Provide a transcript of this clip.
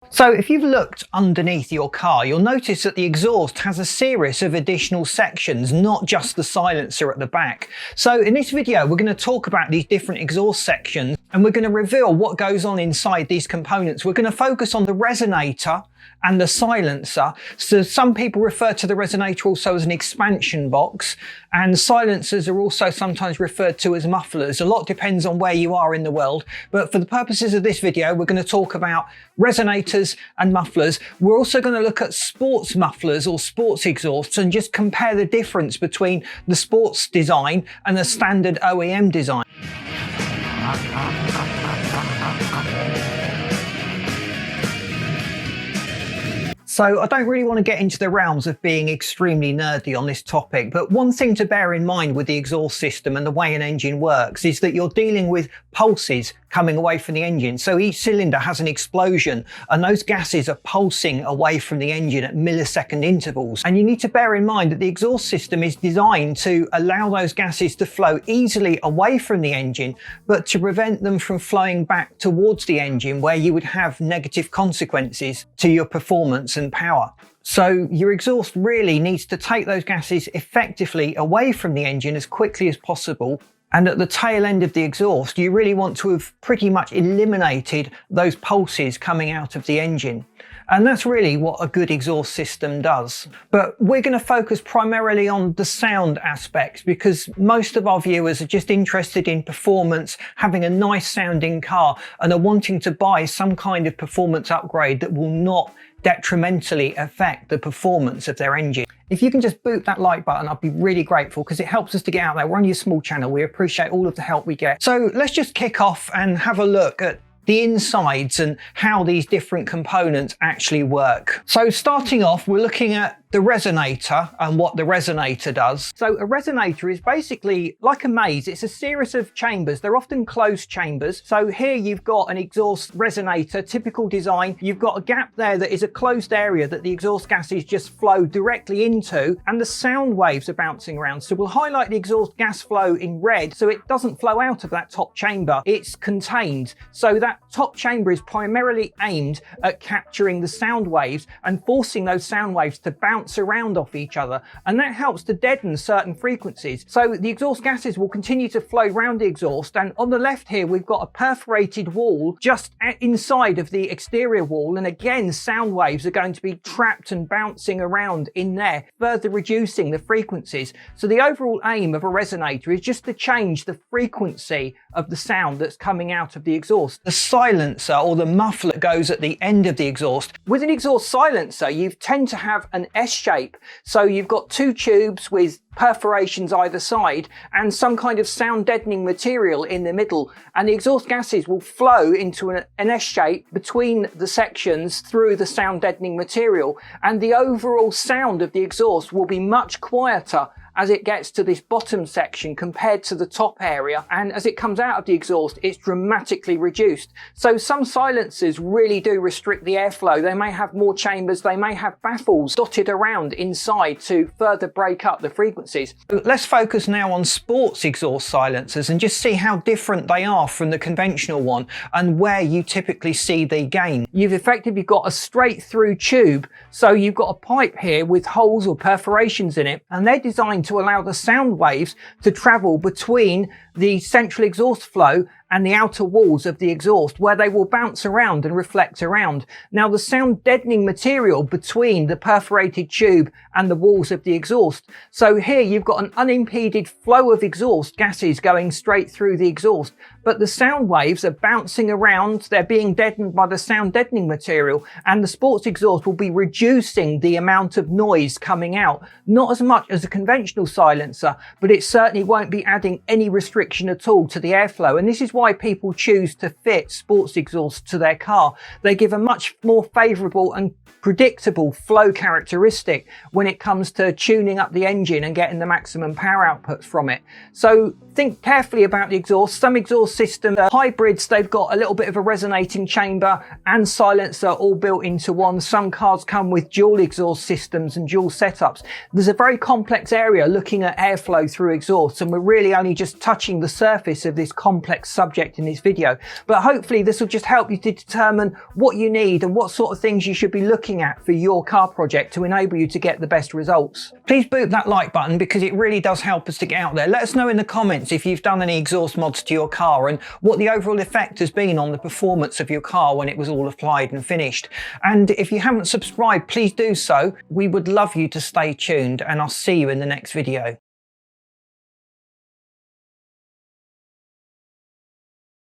So if you've looked underneath your car, you'll notice that the exhaust has a series of additional sections, not just the silencer at the back. So in this video, we're going to talk about these different exhaust sections and we're going to reveal what goes on inside these components. We're going to focus on the resonator and the silencer. So some people refer to the resonator also as an expansion box, and silencers are also sometimes referred to as mufflers. A lot depends on where you are in the world, but for the purposes of this video, we're going to talk about resonators and mufflers. We're also going to look at sports mufflers or sports exhausts and just compare the difference between the sports design and the standard OEM design. So I don't really want to get into the realms of being extremely nerdy on this topic, but one thing to bear in mind with the exhaust system and the way an engine works is that you're dealing with pulses coming away from the engine. So each cylinder has an explosion and those gases are pulsing away from the engine at millisecond intervals. And you need to bear in mind that the exhaust system is designed to allow those gases to flow easily away from the engine, but to prevent them from flowing back towards the engine where you would have negative consequences to your performance and power. So your exhaust really needs to take those gases effectively away from the engine as quickly as possible. And at the tail end of the exhaust, you really want to have pretty much eliminated those pulses coming out of the engine. And that's really what a good exhaust system does. But we're going to focus primarily on the sound aspects because most of our viewers are just interested in performance, having a nice sounding car, and are wanting to buy some kind of performance upgrade that will not detrimentally affect the performance of their engine. If you can just boot that like button, I'd be really grateful because it helps us to get out there. We're only a small channel. We appreciate all of the help we get. So let's just kick off and have a look at the insides and how these different components actually work. So starting off, we're looking at the resonator and what the resonator does. So a resonator is basically like a maze. It's a series of chambers. They're often closed chambers. So here you've got an exhaust resonator, typical design. You've got a gap there that is a closed area that the exhaust gases just flow directly into, and the sound waves are bouncing around. So we'll highlight the exhaust gas flow in red so it doesn't flow out of that top chamber. It's contained. So that top chamber is primarily aimed at capturing the sound waves and forcing those sound waves to bounce around off each other, and that helps to deaden certain frequencies. So the exhaust gases will continue to flow around the exhaust, and on the left here we've got a perforated wall just inside of the exterior wall, and again sound waves are going to be trapped and bouncing around in there, further reducing the frequencies. So the overall aim of a resonator is just to change the frequency of the sound that's coming out of the exhaust. The silencer or the muffler goes at the end of the exhaust. With an exhaust silencer, you tend to have an S shape. So you've got two tubes with perforations either side and some kind of sound deadening material in the middle, and the exhaust gases will flow into an S shape between the sections through the sound deadening material, and the overall sound of the exhaust will be much quieter as it gets to this bottom section compared to the top area, and as it comes out of the exhaust it's dramatically reduced. So some silencers really do restrict the airflow. They may have more chambers, they may have baffles dotted around inside to further break up the frequencies. Let's focus now on sports exhaust silencers and just see how different they are from the conventional one and where you typically see the gain. You've effectively got a straight through tube, so you've got a pipe here with holes or perforations in it, and they're designed to allow the sound waves to travel between the central exhaust flow and the outer walls of the exhaust, where they will bounce around and reflect around. Now the sound deadening material between the perforated tube and the walls of the exhaust. So here you've got an unimpeded flow of exhaust gases going straight through the exhaust, but the sound waves are bouncing around, they're being deadened by the sound deadening material, and the sports exhaust will be reducing the amount of noise coming out. Not as much as a conventional silencer, but it certainly won't be adding any restriction at all to the airflow, and this is why people choose to fit sports exhaust to their car. They give a much more favourable and predictable flow characteristic when it comes to tuning up the engine and getting the maximum power outputs from it. So think carefully about the exhaust. Some exhaust systems are hybrids, they've got a little bit of a resonating chamber and silencer all built into one. Some cars come with dual exhaust systems and dual setups. There's a very complex area looking at airflow through exhaust, and we're really only just touching the surface of this complex subject subject in this video. But hopefully this will just help you to determine what you need and what sort of things you should be looking at for your car project to enable you to get the best results. Please boot that like button because it really does help us to get out there. Let us know in the comments if you've done any exhaust mods to your car and what the overall effect has been on the performance of your car when it was all applied and finished. And if you haven't subscribed, please do so. We would love you to stay tuned, and I'll see you in the next video.